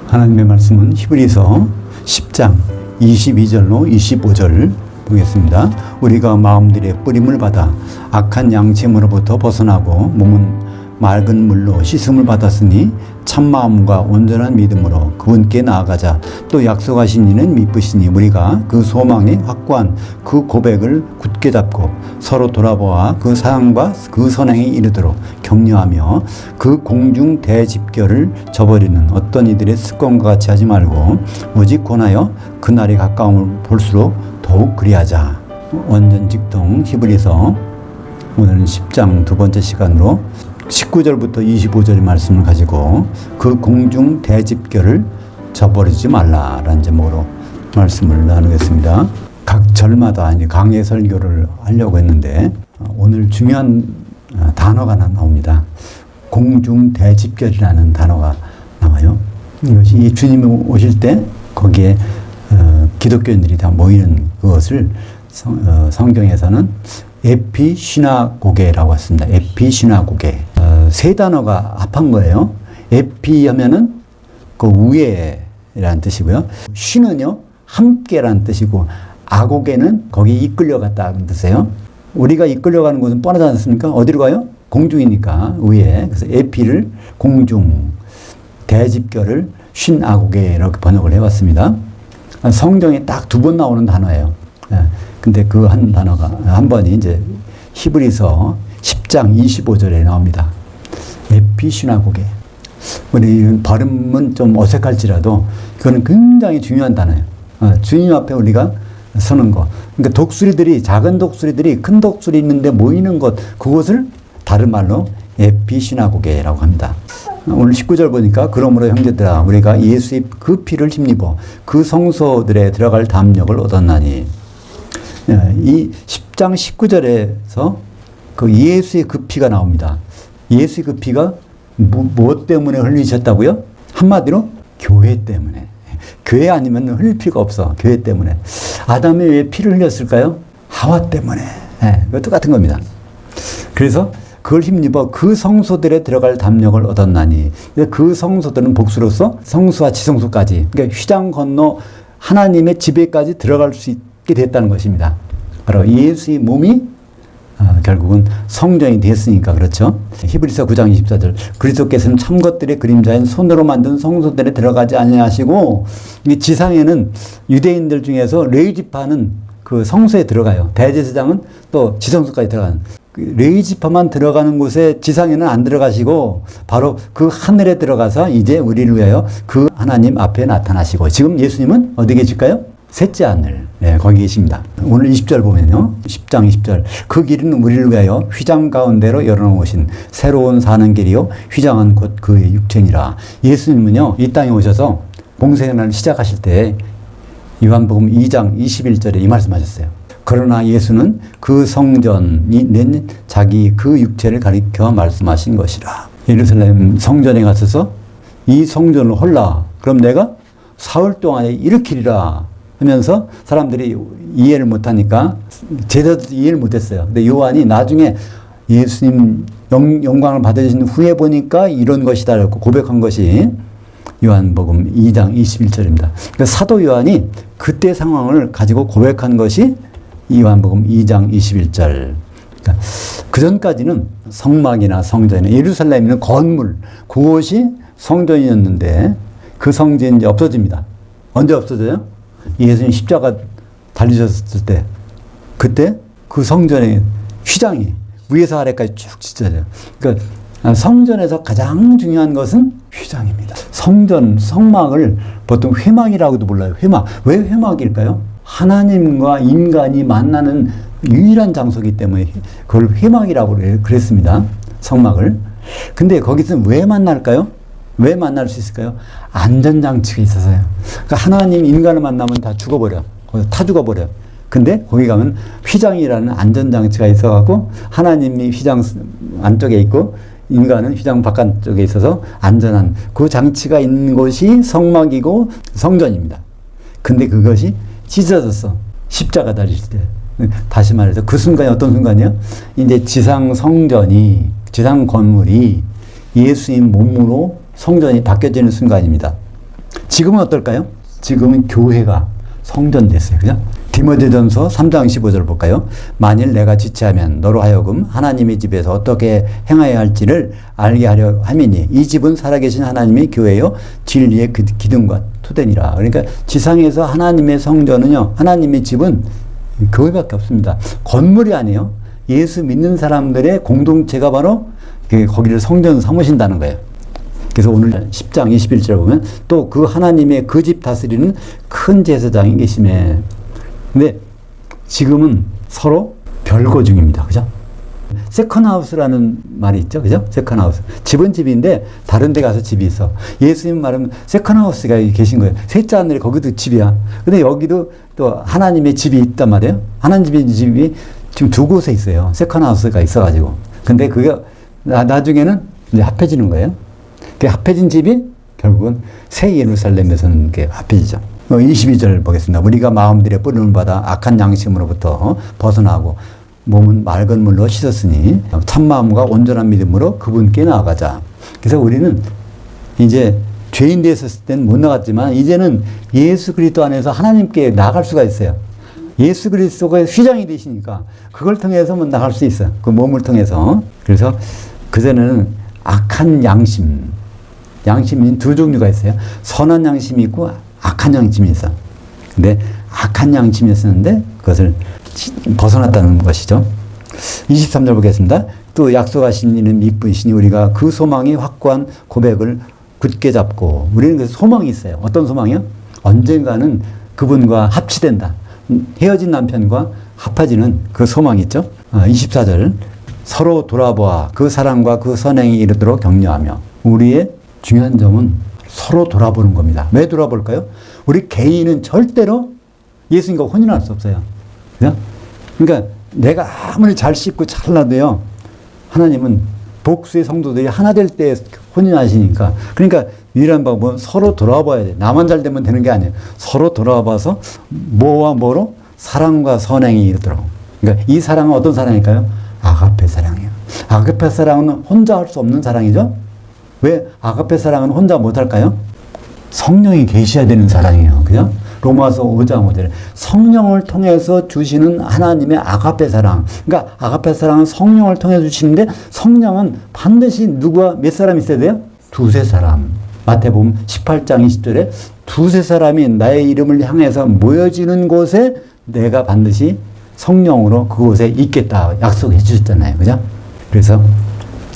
하나님의 말씀은 히브리서 10장 22절로 25절 보겠습니다. 우리가 마음들의 뿌림을 받아 악한 양심으로부터 벗어나고 몸은 맑은 물로 씻음을 받았으니 참마음과 온전한 믿음으로 그분께 나아가자. 또 약속하신 이는 미쁘시니 우리가 그 소망의 확고한 그 고백을 굳게 잡고 서로 돌아보아 그 사랑과 그 선행에 이르도록 격려하며 그 공중 대집결을 저버리는 어떤 이들의 습관과 같이 하지 말고 오직 권하여 그날이 가까움을 볼수록 더욱 그리하자. 원전 직통 히브리서 오늘은 10장 두 번째 시간으로 19절부터 25절의 말씀을 가지고 그 공중 대집결을 저버리지 말라라는 제목으로 말씀을 나누겠습니다. 각 절마다 이제 강해 설교를 하려고 했는데 오늘 중요한 단어가 하나 나옵니다. 공중 대집결이라는 단어가 나와요. 이것이 주님이 오실 때 거기에 기독교인들이 다 모이는 그것을 성경에서는 에피시나고게라고 했습니다. 에피시나고게. 세 단어가 합한 거예요. 에피 하면은 그 위에라는 뜻이고요. 쉬는요, 함께라는 뜻이고, 아고게는 거기 이끌려갔다는 뜻이에요. 우리가 이끌려가는 곳은 뻔하지 않습니까? 어디로 가요? 공중이니까, 위에. 그래서 에피를 공중, 대집결을 쉰 아고게 이렇게 번역을 해왔습니다. 성경에 딱 두 번 나오는 단어예요. 근데 그 한 단어가, 한 번이 이제 히브리서 10장 25절에 나옵니다. 에피시나고게. 우리 발음은 좀 어색할지라도 그거는 굉장히 중요한 단어예요. 주님 앞에 우리가 서는 것. 그러니까 독수리들이, 작은 독수리들이 큰 독수리 있는데 모이는 것, 그것을 다른 말로 에피시나고게라고 합니다. 오늘 19절 보니까 그러므로 형제들아 우리가 예수의 그 피를 힘입어 그 성소들에 들어갈 담력을 얻었나니. 이 10장 19절에서 그 예수의 그 피가 나옵니다. 예수의 그 피가 무엇 때문에 흘리셨다고요? 한마디로 교회 때문에. 교회 아니면 흘릴 피가 없어. 교회 때문에. 아담이 왜 피를 흘렸을까요? 하와 때문에. 그거 똑같은 겁니다. 그래서 그걸 힘입어 그 성소들에 들어갈 담력을 얻었나니. 그 성소들은 복수로서 성수와 지성소까지, 그러니까 휘장 건너 하나님의 집에까지 들어갈 수 있게 됐다는 것입니다. 바로 예수의 몸이 결국은 성전이 됐으니까 그렇죠. 히브리서 9장 24절 그리스도께서는 참 것들의 그림자인 손으로 만든 성소들에 들어가지 아니하시고, 이 지상에는 유대인들 중에서 레위지파는 그 성소에 들어가요. 대제사장은 또 지성소까지 들어가는. 레위지파만 들어가는 곳에 지상에는 안 들어가시고 바로 그 하늘에 들어가서 이제 우리를 위하여 그 하나님 앞에 나타나시고, 지금 예수님은 어디 계실까요? 셋째 하늘. 거기 계십니다. 오늘 20절 보면요. 10장 20절. 그 길은 우리를 위하여 휘장 가운데로 열어놓으신 새로운 사는 길이요. 휘장은 곧 그의 육체니라. 예수님은요, 이 땅에 오셔서 공생애를 시작하실 때 요한복음 2장 21절에 이 말씀하셨어요. 그러나 예수는 그 성전이 낸 자기 그 육체를 가리켜 말씀하신 것이라. 예루살렘 성전에 가셔서 이 성전을 헐라. 그럼 내가 사흘 동안에 일으키리라 하면서 사람들이 이해를 못하니까 제자들도 이해를 못했어요. 근데 요한이 나중에 예수님 영광을 받으신 후에 보니까 이런 것이다 라고 고백한 것이 요한복음 2장 21절입니다. 그러니까 사도 요한이 그때 상황을 가지고 고백한 것이 요한복음 2장 21절. 그러니까 그 전까지는 성막이나 성전이나 예루살렘에는 건물, 그것이 성전이었는데 그 성전이 이제 없어집니다. 언제 없어져요? 예수님 십자가 달리셨을 때, 그때 그 성전의 휘장이 위에서 아래까지 쭉 찢어져요. 그러니까 성전에서 가장 중요한 것은 휘장입니다. 성전, 성막을 보통 회막이라고도 불러요. 회막. 왜 회막일까요? 하나님과 인간이 만나는 유일한 장소이기 때문에 그걸 회막이라고 그랬습니다. 성막을. 근데 거기서 왜 만날까요? 왜 만날 수 있을까요? 안전장치가 있어서요. 그러니까 하나님 인간을 만나면 다 죽어버려. 다 죽어버려. 근데 거기 가면 휘장이라는 안전장치가 있어갖고 하나님이 휘장 안쪽에 있고 인간은 휘장 바깥쪽에 있어서 안전한 그 장치가 있는 곳이 성막이고 성전입니다. 근데 그것이 찢어졌어. 십자가 달리실 때. 다시 말해서 그 순간이 어떤 순간이요? 이제 지상 성전이, 지상 건물이 예수님 몸으로 성전이 바뀌어지는 순간입니다. 지금은 어떨까요? 지금은 교회가 성전됐어요. 그죠? 디모데전서 3장 15절 볼까요? 만일 내가 지체하면 너로 하여금 하나님의 집에서 어떻게 행하여야 할지를 알게 하려 함이니 이 집은 살아계신 하나님의 교회요 진리의 기둥과 토대니라. 그러니까 지상에서 하나님의 성전은요, 하나님의 집은 교회밖에 없습니다. 건물이 아니에요. 예수 믿는 사람들의 공동체가 바로 거기를 성전 삼으신다는 거예요. 그래서 오늘 10장 21절 보면 또 그 하나님의 그 집 다스리는 큰 제사장이 계시네. 근데 지금은 서로 별거 중입니다. 그죠? 세컨하우스라는 말이 있죠. 그죠? 세컨하우스. 집은 집인데 다른 데 가서 집이 있어. 예수님 말하면 세컨하우스가 계신 거예요. 셋째 하늘에 거기도 집이야. 근데 여기도 또 하나님의 집이 있단 말이에요. 하나님의 집이 지금 두 곳에 있어요. 세컨하우스가 있어가지고. 근데 그게 나중에는 이제 합해지는 거예요. 그 합해진 집이 결국은 새 예루살렘에서는 합해지죠. 22절 보겠습니다. 우리가 마음들의 뿌림을 받아 악한 양심으로부터 벗어나고 몸은 맑은 물로 씻었으니 참마음과 온전한 믿음으로 그분께 나아가자. 그래서 우리는 이제 죄인 되었을 때는 못 나갔지만 이제는 예수 그리스도 안에서 하나님께 나갈 수가 있어요. 예수 그리스도가 휘장이 되시니까 그걸 통해서만 나갈 수 있어요. 그 몸을 통해서. 그래서 그전에는 악한 양심이 두 종류가 있어요. 선한 양심이 있고 악한 양심이 있어. 근데 악한 양심이었는데 그것을 벗어났다는 것이죠. 23절 보겠습니다. 또 약속하신 이는 미쁘시니 우리가 그 소망이 확고한 고백을 굳게 잡고, 우리는 그 소망이 있어요. 어떤 소망이요? 언젠가는 그분과 합치된다. 헤어진 남편과 합해지는 그 소망이 있죠. 24절 서로 돌아보아 그 사랑과 그 선행이 이르도록 격려하며. 우리의 중요한 점은 서로 돌아보는 겁니다. 왜 돌아볼까요? 우리 개인은 절대로 예수님과 혼인할 수 없어요. 그죠? 그러니까 내가 아무리 잘 씻고 잘나도요, 하나님은 복수의 성도들이 하나 될 때 혼인하시니까. 그러니까 유일한 방법은 서로 돌아봐야 돼. 나만 잘 되면 되는 게 아니에요. 서로 돌아봐서 뭐와 뭐로? 사랑과 선행이 이르도록. 그러니까 이 사랑은 어떤 사랑일까요? 아가페 사랑이에요. 아가페 사랑은 혼자 할 수 없는 사랑이죠. 왜 아가페 사랑은 혼자 못할까요? 성령이 계셔야 되는 사랑이에요. 그죠? 로마서 5장 5절에 성령을 통해서 주시는 하나님의 아가페 사랑. 그러니까 아가페 사랑은 성령을 통해서 주시는데 성령은 반드시 누구와 몇 사람 있어야 돼요? 두세 사람. 마태복음 18장 20절에 두세 사람이 나의 이름을 향해서 모여지는 곳에 내가 반드시 성령으로 그곳에 있겠다 약속해 주셨잖아요. 그죠? 그래서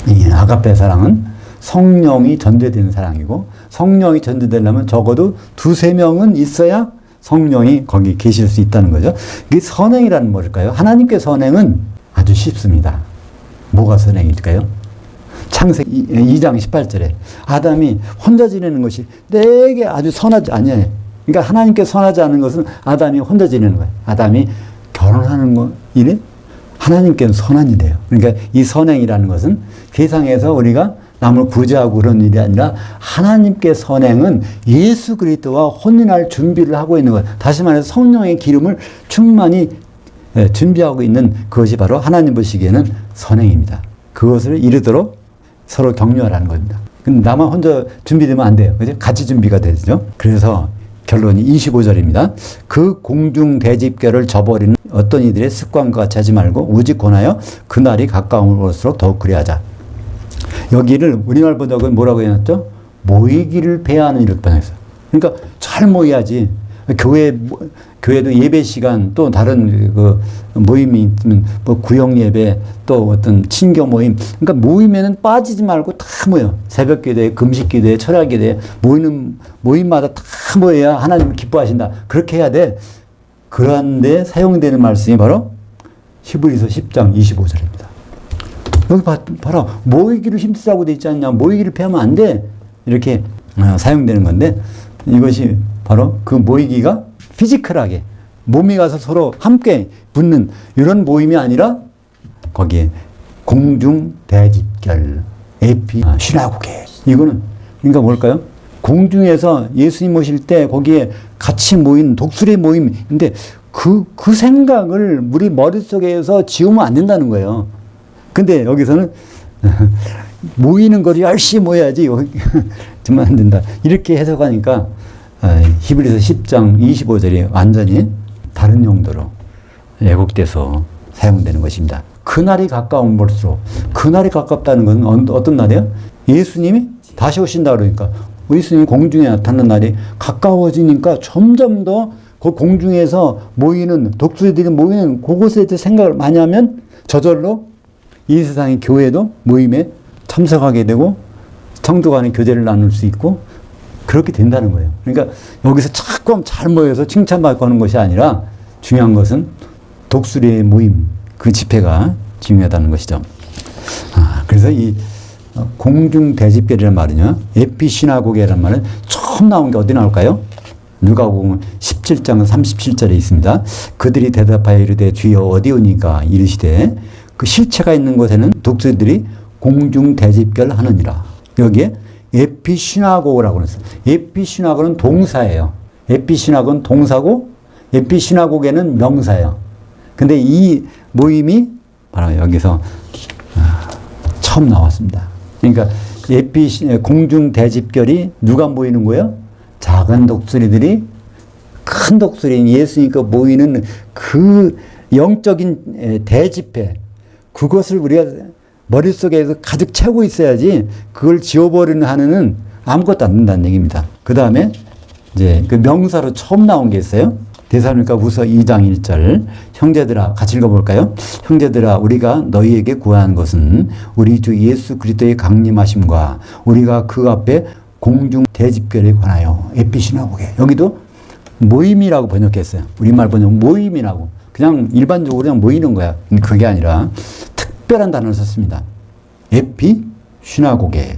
이 아가페 사랑은 성령이 전제되는 사랑이고, 성령이 전제되려면 적어도 두세 명은 있어야 성령이 거기 계실 수 있다는 거죠. 이게 선행이라는 뭘까요? 하나님께 선행은 아주 쉽습니다. 뭐가 선행일까요? 창세기 2장 18절에 아담이 혼자 지내는 것이 내게 아주 선하지 아니에요. 그러니까 하나님께 선하지 않은 것은 아담이 혼자 지내는 거예요. 아담이 결혼하는 거 일이 하나님께는 선한 일이에요. 그러니까 이 선행이라는 것은 세상에서 우리가 남을 구제하고 그런 일이 아니라 하나님께 선행은 예수 그리스도와 혼인할 준비를 하고 있는 것. 다시 말해서 성령의 기름을 충만히 준비하고 있는 그것이 바로 하나님 보시기에는 선행입니다. 그것을 이루도록 서로 격려하라는 겁니다. 근데 나만 혼자 준비되면 안 돼요. 그죠? 같이 준비가 되죠. 그래서 결론이 25절입니다. 그 공중 대집결을 저버리는 어떤 이들의 습관과 같이 하지 말고 오직 권하여 그날이 가까운 올수록 더욱 그리하자. 여기를 우리말 번역은 뭐라고 해놨죠? 모이기를 배하는 이렇게 번역했어요. 그러니까 잘 모여야지. 교회도 예배 시간 또 다른 그 모임이 있으면 뭐 구역 예배 또 어떤 친교 모임. 그러니까 모이면은 빠지지 말고 다 모여. 새벽 기도회, 금식 기도회, 철학 기도회 모이는 모임마다 다 모여야 하나님을 기뻐하신다. 그렇게 해야 돼. 그런데 사용되는 말씀이 바로 히브리서 10장 25절입니다. 여기 봐라. 모이기를 힘쓰라고 돼 있지 않냐. 모이기를 패하면 안 돼. 이렇게 사용되는 건데 이것이 바로 그 모이기가 피지컬하게 몸이 가서 서로 함께 붙는 이런 모임이 아니라 거기에 공중 대집결 에피 신화국회 이거는 그러니까 뭘까요? 공중에서 예수님 오실 때 거기에 같이 모인 독수리 모임인데 그 생각을 우리 머릿속에서 지우면 안 된다는 거예요. 근데 여기서는 모이는 거를 열심히 모여야지 정말 안 된다. 이렇게 해석하니까 히브리서 10장 25절이 완전히 다른 용도로 왜곡돼서 사용되는 것입니다. 그날이 가까운 볼수록, 그날이 가깝다는 것은 어떤 날이에요? 예수님이 다시 오신다 그러니까 예수님이 공중에 나타나는 날이 가까워지니까 점점 더 그 공중에서 모이는 독수리들이 모이는 그곳에 대해 생각을 많이 하면 저절로 이 세상의 교회도 모임에 참석하게 되고 성도 간의 교제를 나눌 수 있고 그렇게 된다는 거예요. 그러니까 여기서 자꾸 잘 모여서 칭찬받고 하는 것이 아니라 중요한 것은 독수리의 모임, 그 집회가 중요하다는 것이죠. 그래서 이 공중 대집결이라는 말은요, 에피시나고게라는 말은 처음 나온 게 어디 나올까요? 누가복음 17장 37절에 있습니다. 그들이 대답하여 이르되 주여 어디 오니까 이르시되 그 실체가 있는 곳에는 독수리들이 공중 대집결하느니라. 여기에 에피시나고라고 그랬어요. 에피시나고는 동사예요. 에피시나고는 동사고 에피시나고게는 명사예요. 근데 이 모임이 바로 여기서 처음 나왔습니다. 그러니까 공중 대집결이 누가 모이는 거예요? 작은 독수리들이 큰 독수리인 예수님과 모이는 그 영적인 대집회, 그것을 우리가 머릿속에서 가득 채우고 있어야지 그걸 지워버리는 한은 아무것도 안 된다는 얘기입니다. 그 다음에 이제 그 명사로 처음 나온 게 있어요. 데살로니가후서 2장 1절. 형제들아, 같이 읽어볼까요? 형제들아, 우리가 너희에게 구하는 것은 우리 주 예수 그리스도의 강림하심과 우리가 그 앞에 공중 대집결에 관하여 에피시나고게. 여기도 모임이라고 번역했어요. 우리말 번역 모임이라고. 그냥 일반적으로 그냥 모이는 거야. 그게 아니라 특별한 단어를 썼습니다. 에피시나고게.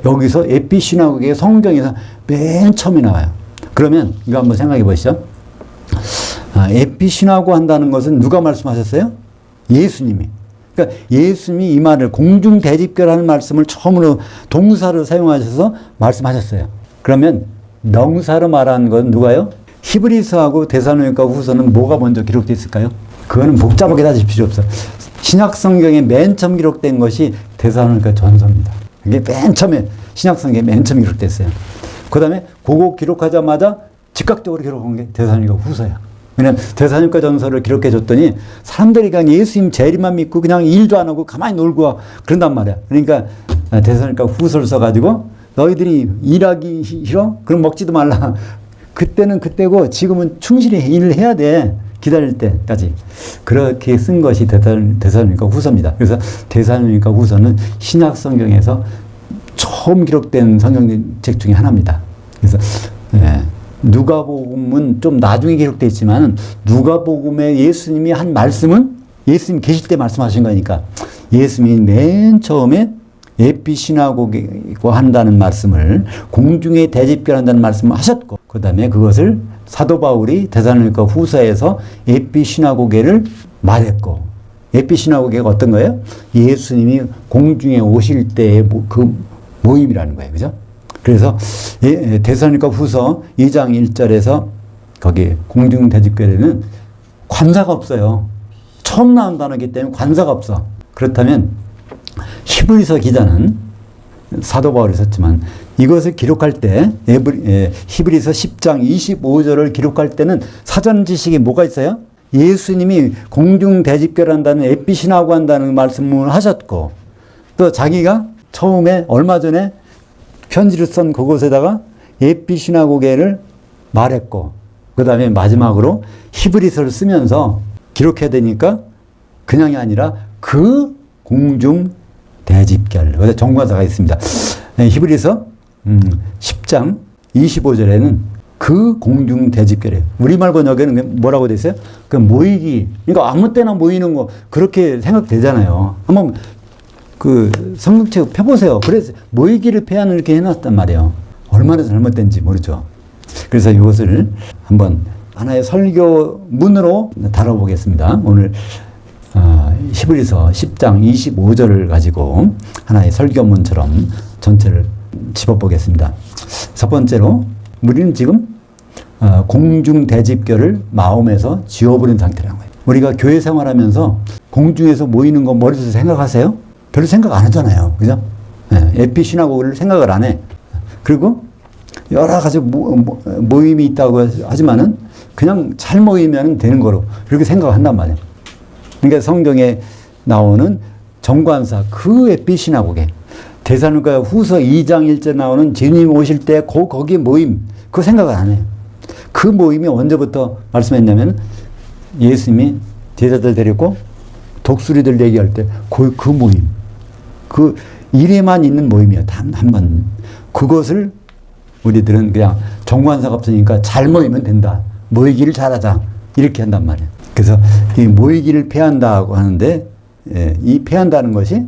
여기서 에피시나고게 성경에서 맨 처음에 나와요. 그러면 이거 한번 생각해 보시죠. 에피시나고 한다는 것은 누가 말씀하셨어요? 예수님이. 그러니까 예수님이 이 말을 공중 대집결하는 말씀을 처음으로 동사를 사용하셔서 말씀하셨어요. 그러면 명사로 말하는 건 누가요? 히브리서하고 데살로니가 후서는 뭐가 먼저 기록되어 있을까요? 그거는 복잡하게 따질 필요 없어요. 신약 성경에 맨 처음 기록된 것이 데살로니가 전서입니다. 이게 맨 처음에 신약 성경에 맨 처음 기록됐어요. 그 다음에 그거 기록하자마자 즉각적으로 기록한 게 데살로니가 후서야. 왜냐면 데살로니가 전서를 기록해 줬더니 사람들이 그냥 예수님 재림만 믿고 그냥 일도 안 하고 가만히 놀고 그런단 말이야. 그러니까 데살로니가 후서를 써가지고 너희들이 일하기 싫어? 그럼 먹지도 말라. 그때는 그때고 지금은 충실히 일을 해야 돼. 기다릴 때까지. 그렇게 쓴 것이 데살로니가 후서입니다. 그래서 데살로니가 후서는 신약 성경에서 처음 기록된 성경책 중에 하나입니다. 그래서 누가복음은 좀 나중에 기록되어 있지만 누가복음에 예수님이 한 말씀은 예수님 계실 때 말씀하신 거니까 예수님이 맨 처음에 에피시나고고 한다는 말씀을 공중에 대집결한다는 말씀을 하셨고 그 다음에 그것을 사도 바울이 데살로니가 후서에서 에피시나고게를 말했고 에피시나고게가 어떤 거예요? 예수님이 공중에 오실 때의 그 모임이라는 거예요. 그죠? 그래서 데살로니가 후서 2장 1절에서 거기 공중 대집결에는 관사가 없어요. 처음 나온 단어이기 때문에 관사가 없어. 그렇다면 히브리서 기자는 사도 바울이 썼지만 이것을 기록할 때 히브리서 10장 25절을 기록할 때는 사전 지식이 뭐가 있어요? 예수님이 공중 대집결한다는 에피시나고 한다는 말씀을 하셨고 또 자기가 처음에 얼마 전에 편지를 쓴 그곳에다가 에피시나고게를 말했고 그 다음에 마지막으로 히브리서를 쓰면서 기록해야 되니까 그냥이 아니라 그 공중 대집결 정관사가 있습니다. 히브리서 10장 25절에는 그 공중 대집결이에요. 우리말 번역에는 뭐라고 돼 있어요? 그 모이기. 그러니까 아무 때나 모이는 거 그렇게 생각되잖아요. 한번 그 성경책 펴보세요. 그래서 모이기를 폐하는 이렇게 해놨단 말이에요. 얼마나 잘못된지 모르죠. 그래서 이것을 한번 하나의 설교문으로 다뤄보겠습니다. 오늘 히브리서 10장 25절을 가지고 하나의 설교문처럼 전체를 짚어보겠습니다. 첫 번째로 우리는 지금 공중 대집결을 마음에서 지워버린 상태라는 거예요. 우리가 교회 생활하면서 공중에서 모이는 거 머릿속에 생각하세요? 별로 생각 안 하잖아요. 그죠? 에피시나고를 생각을 안 해. 그리고 여러 가지 모임이 있다고 하지만은 그냥 잘 모이면 되는 거로 이렇게 생각한단 말이에요. 그러니까 성경에 나오는 정관사 그 에피시나고게 데살로니가 후서 2장 1절 나오는 주님 오실 때 거기 모임 그거 생각을 안 해요. 그 모임이 언제부터 말씀했냐면 예수님이 제자들 데리고 독수리들 얘기할 때 그 모임 그 일에만 있는 모임이에요. 단 한 번. 그것을 우리들은 그냥 정관사가 없으니까 잘 모이면 된다. 모이기를 잘하자. 이렇게 한단 말이에요. 그래서 이 모이기를 패한다고 하는데 이 패한다는 것이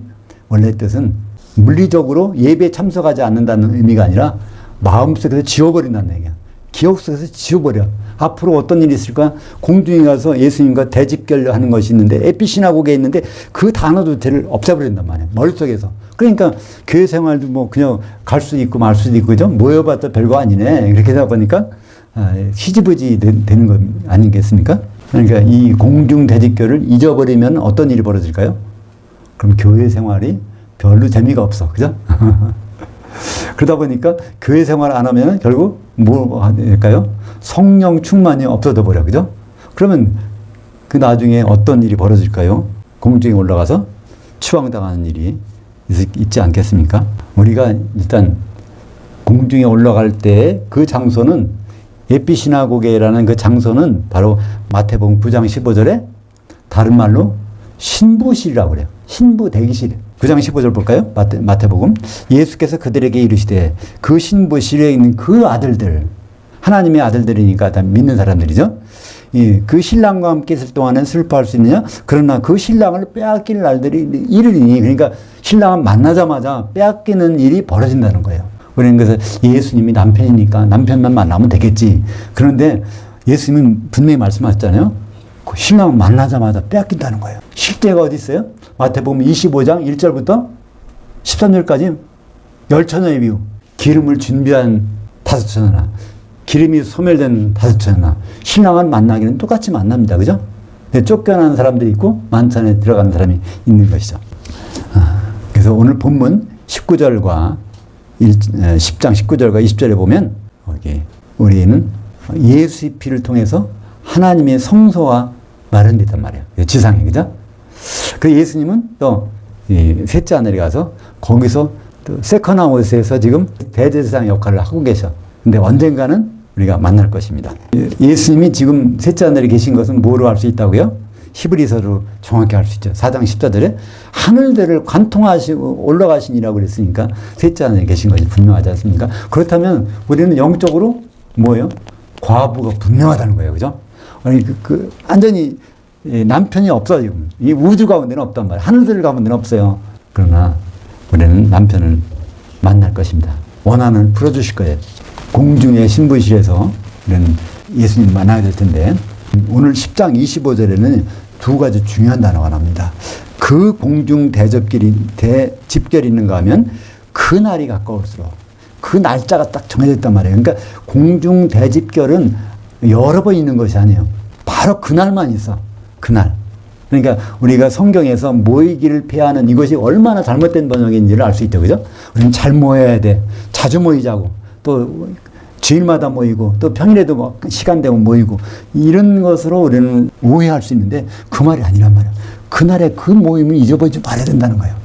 원래 뜻은 물리적으로 예배에 참석하지 않는다는 의미가 아니라 마음속에서 지워버린다는 얘기야. 기억 속에서 지워버려. 앞으로 어떤 일이 있을까? 공중에 가서 예수님과 대집결하는 것이 있는데 에피시나고게 있는데 그 단어도 쟤를 없애버린단 말이야. 머릿속에서. 그러니까 교회 생활도 뭐 그냥 갈 수도 있고 말 수도 있고 그죠? 모여봤자 별거 아니네. 이렇게 하다 보니까 희지부지 되는 거 아니겠습니까? 그러니까 이 공중 대집결을 잊어버리면 어떤 일이 벌어질까요? 그럼 교회 생활이 별로 재미가 없어. 그죠? 그러다 보니까 교회 생활 안 하면 결국 뭐 될까요? 성령 충만이 없어져 버려. 그죠? 그러면 그 나중에 어떤 일이 벌어질까요? 공중에 올라가서 추방당하는 일이 있지 않겠습니까? 우리가 일단 공중에 올라갈 때 그 장소는 에피시나고게라는 그 장소는 바로 마태복음 9장 15절에 다른 말로 신부실이라고 그래요. 신부 대기실. 9장 15절 볼까요? 마태복음. 예수께서 그들에게 이르시되 그 신부실에 있는 그 아들들, 하나님의 아들들이니까 다 믿는 사람들이죠. 그 신랑과 함께 있을 동안은 슬퍼할 수 있느냐? 그러나 그 신랑을 빼앗길 날들이 이르리니, 그러니까 신랑은 만나자마자 빼앗기는 일이 벌어진다는 거예요. 우리는 그래서 예수님이 남편이니까 남편만 만나면 되겠지. 그런데 예수님은 분명히 말씀하셨잖아요. 그 신랑을 만나자마자 빼앗긴다는 거예요. 실제가 어디 있어요? 마태복음 25장 1절부터 13절까지 열처녀의 비유. 기름을 준비한 5처녀나 기름이 소멸된 5처녀나 신랑을 만나기는 똑같이 만납니다. 그죠? 쫓겨난 사람들이 있고 만찬에 들어가는 사람이 있는 것이죠. 그래서 오늘 본문 19절과 10장 19절과 20절에 보면 우리는 예수의 피를 통해서 하나님의 성소와 마련됐단 말이에요. 지상에. 그죠? 그 예수님은 또 셋째 하늘에 가서 거기서 또 세컨하우스에서 지금 대제사장 역할을 하고 계셔. 근데 언젠가는 우리가 만날 것입니다. 예수님이 지금 셋째 하늘에 계신 것은 뭐로 알 수 있다고요? 히브리서로 정확히 알 수 있죠. 4장 14절에 하늘들을 관통하시고 올라가시니라고 그랬으니까 셋째 하늘에 계신 것이 분명하지 않습니까? 그렇다면 우리는 영적으로 뭐예요? 과부가 분명하다는 거예요. 그죠? 아니, 완전히 남편이 없어, 지금. 이 우주 가운데는 없단 말이에요. 하늘들 가운데는 없어요. 그러나 우리는 남편을 만날 것입니다. 원한을 풀어주실 거예요. 공중의 신부실에서 우리는 예수님 만나게 될 텐데, 오늘 10장 25절에는 두 가지 중요한 단어가 나옵니다. 그 공중 대집결이 있는가 하면 그 날이 가까울수록 그 날짜가 딱 정해져 있단 말이에요. 그러니까 공중 대집결은 여러 번 있는 것이 아니에요. 바로 그날만 있어. 그날. 그러니까 우리가 성경에서 모이기를 패하는 이것이 얼마나 잘못된 번역인지를 알 수 있죠. 그죠? 우리는 잘 모여야 돼. 자주 모이자고. 또 주일마다 모이고 또 평일에도 뭐 시간 되면 모이고 이런 것으로 우리는 오해할 수 있는데 그 말이 아니란 말이에요. 그날의 그 모임을 잊어버리지 말아야 된다는 거예요.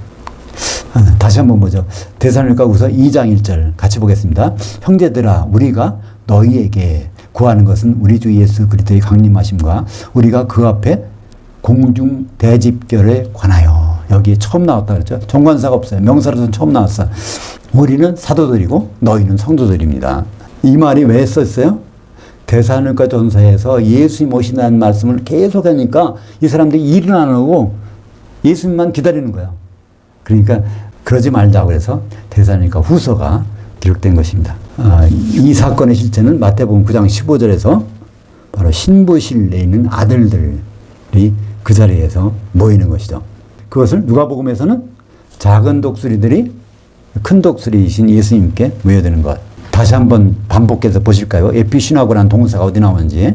다시 한번 보죠. 데살로니가후서 2장 1절 같이 보겠습니다. 형제들아 우리가 너희에게 구하는 것은 우리 주 예수 그리스도의 강림하심과 우리가 그 앞에 공중 대집결에 관하여. 여기에 처음 나왔다 그랬죠. 정관사가 없어요. 명사로서는 처음 나왔어요. 우리는 사도들이고 너희는 성도들입니다. 이 말이 왜 썼어요? 데살로니가 전서에서 예수님 오신다는 말씀을 계속 하니까 이 사람들이 일은 안 하고 예수님만 기다리는 거예요. 그러니까 그러지 말자고 해서 데살로니가 후서가 기록된 것입니다. 이 사건의 실체는 마태복음 9장 15절에서 바로 신부실에 있는 아들들이 그 자리에서 모이는 것이죠. 그것을 누가복음에서는 작은 독수리들이 큰 독수리이신 예수님께 모여드는 것. 다시 한번 반복해서 보실까요? 에피시나고라는 동사가 어디 나오는지.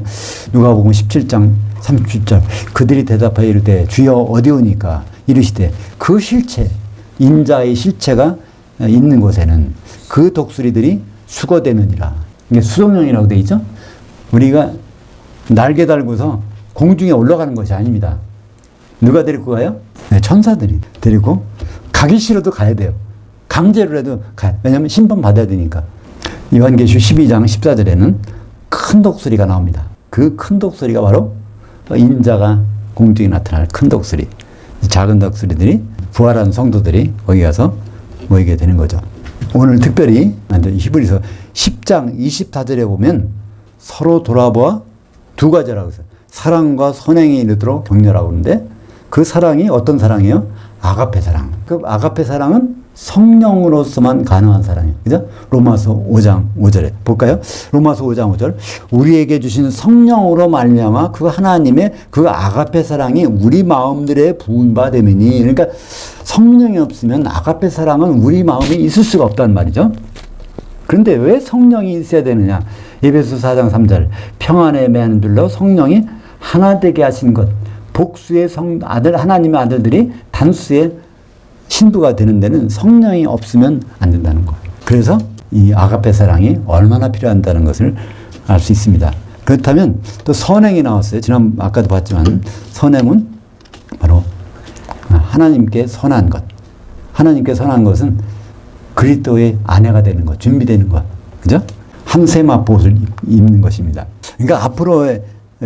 누가복음 17장 37절. 그들이 대답하여 이르되 주여 어디 오니까 이르시되 그 실체, 인자의 실체가 있는 곳에는 그 독수리들이 수거되느니라. 이게 수동령이라고 되어 있죠. 우리가 날개 달고서 공중에 올라가는 것이 아닙니다. 누가 데리고 가요? 네, 천사들이 데리고 가기 싫어도 가야 돼요. 강제로라도 가요. 왜냐하면 심판 받아야 되니까. 요한계시록 12장 14절에는 큰 독수리가 나옵니다. 그 큰 독수리가 바로 인자가 공중에 나타날 큰 독수리. 작은 독수리들이 부활한 성도들이 거기 가서 모이게 되는 거죠. 오늘 특별히 히브리서 10장 24절에 보면 서로 돌아보아 두 가지라고 했어요. 사랑과 선행에 이르도록 격려라고 하는데 그 사랑이 어떤 사랑이에요? 아가페 사랑. 그 아가페 사랑은 성령으로서만 가능한 사랑이에요. 그죠? 로마서 5장 5절에 볼까요? 로마서 5장 5절. 우리에게 주신 성령으로 말미암아 그 하나님의 그 아가페 사랑이 우리 마음들에 부은바되미니. 그러니까 성령이 없으면 아가페 사랑은 우리 마음에 있을 수가 없단 말이죠. 그런데 왜 성령이 있어야 되느냐? 에베소 4장 3절. 평안의 맨들로 성령이 하나 되게 하신 것. 복수의 하나님의 아들들이 단수의 신부가 되는 데는 성령이 없으면 안 된다는 거예요. 그래서 이 아가페 사랑이 얼마나 필요한다는 것을 알 수 있습니다. 그렇다면 또 선행이 나왔어요. 아까도 봤지만 선행은 바로 하나님께 선한 것. 하나님께 선한 것은 그리스도의 아내가 되는 것, 준비되는 것. 그죠? 한세마포옷을 입는 것입니다. 그러니까 앞으로의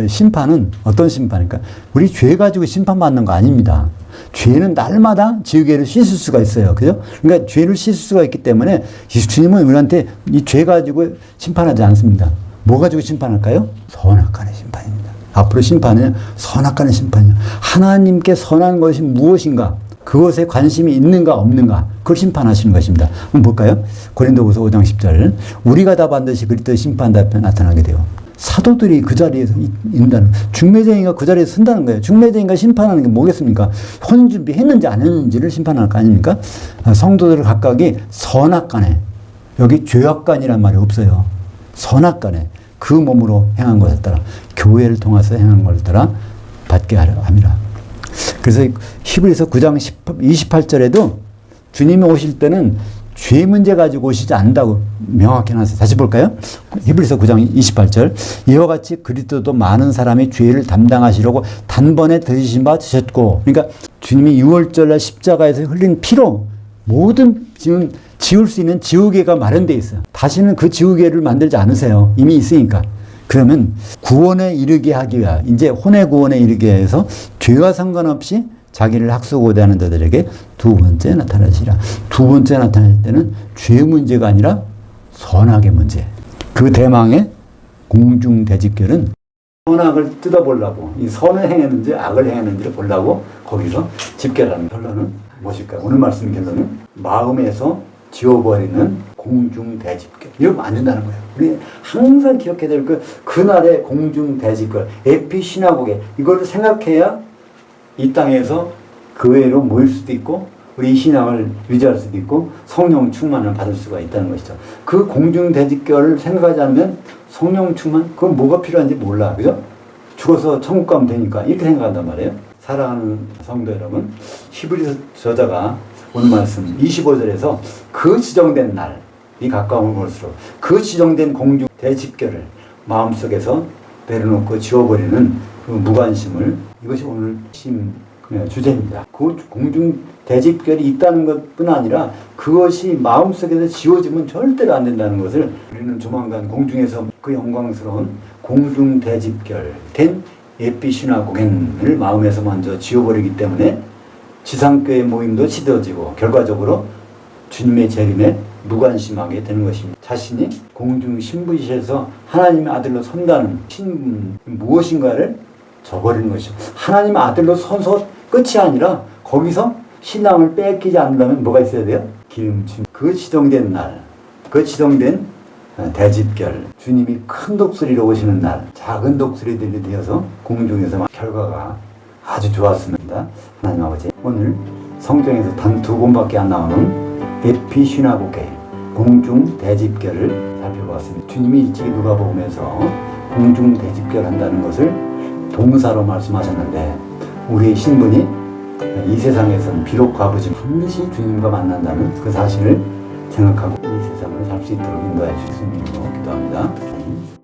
심판은 어떤 심판입니까? 우리 죄 가지고 심판받는 거 아닙니다. 죄는 날마다 지우개를 씻을 수가 있어요. 그죠? 그러니까 죄를 씻을 수가 있기 때문에 주님은 우리한테 이 죄 가지고 심판하지 않습니다. 뭐 가지고 심판할까요? 선악간의 심판입니다. 앞으로 심판은 선악간의 심판이에요. 하나님께 선한 것이 무엇인가? 그것에 관심이 있는가 없는가? 그걸 심판하시는 것입니다. 한번 볼까요? 고린도후서 5장 10절. 우리가 다 반드시 그리스도의 심판 앞에 나타나게 돼요. 사도들이 그 자리에서 있다는, 중매쟁이가 그 자리에 선다는 거예요. 중매쟁이가 심판하는 게 뭐겠습니까? 혼인 준비했는지 안 했는지를 심판할 거 아닙니까? 성도들 각각이 선악간에, 여기 죄악간이란 말이 없어요. 선악간에 그 몸으로 행한 것에 따라, 교회를 통해서 행한 것에 따라 받게 하려 합니다. 그래서 히브리서 9장 28절에도 주님이 오실 때는 죄 문제 가지고 오시지 않는다고 명확히 해놨어요. 다시 볼까요? 히브리서 9장 28절. 이와 같이 그리스도도 많은 사람이 죄를 담당하시려고 단번에 들으신 바 되셨고, 그러니까 주님이 6월절날 십자가에서 흘린 피로 모든 지울 수 있는 지우개가 마련되어 있어요. 다시는 그 지우개를 만들지 않으세요. 이미 있으니까. 그러면 구원에 이르게 하기 위하, 이제 혼의 구원에 이르게 해서 죄와 상관없이 자기를 학수고대하는 자들에게 두 번째 나타나시라. 두 번째 나타날 때는 죄 문제가 아니라 선악의 문제. 그 대망의 공중대집결은 선악을 뜯어보려고, 이 선을 행했는지 악을 행했는지를 보려고 거기서 집결하는 결론은 무엇일까요? 오늘 말씀 결론은 마음에서 지워버리는 공중대집결. 이러면 안 된다는 거예요. 우리 항상 기억해야 될 그날의 공중대집결, 에피시나고게, 이걸 생각해야 이 땅에서 교회로 모일 수도 있고 우리 신앙을 유지할 수도 있고 성령 충만을 받을 수가 있다는 것이죠. 그 공중대집결을 생각하지 않으면 성령 충만? 그건 뭐가 필요한지 몰라. 그죠? 죽어서 천국 가면 되니까 이렇게 생각한단 말이에요. 사랑하는 성도 여러분, 히브리서 저자가 오늘 말씀 25절에서 그 지정된 날이 가까움을 볼수록 그 지정된 공중대집결을 마음속에서 내려놓고 지워버리는 그 무관심을, 이것이 오늘 주제입니다. 그 공중대집결이 있다는 것뿐 아니라 그것이 마음속에서 지워지면 절대로 안 된다는 것을 우리는 조만간 공중에서 그 영광스러운 공중대집결된 에피시나고겐을 마음에서 먼저 지워버리기 때문에 지상교회 모임도 시들어지고 결과적으로 주님의 재림에 무관심하게 되는 것입니다. 자신이 공중 신부이셔서 하나님의 아들로 선다는 신분 무엇인가를 저버리는 것이죠. 하나님의 아들로 서서 끝이 아니라 거기서 신앙을 뺏기지 않는다면 뭐가 있어야 돼요? 기름짐. 그 지정된 날, 그 지정된 대집결, 주님이 큰 독수리로 오시는 날, 작은 독수리들이 되어서 공중에서 결과가 아주 좋았습니다. 하나님 아버지, 오늘 성경에서 단 2번밖에 안 나오는 에피시나고게, 공중 대집결을 살펴보았습니다. 주님이 일찍이 누가복음에서 공중 대집결한다는 것을 동사로 말씀하셨는데 우리의 신분이 이 세상에서는 비록 과부지만 반드시 주님과 만난다는 그 사실을 생각하고 이 세상을 살 수 있도록 인도해 주시는 이름으로 기도합니다.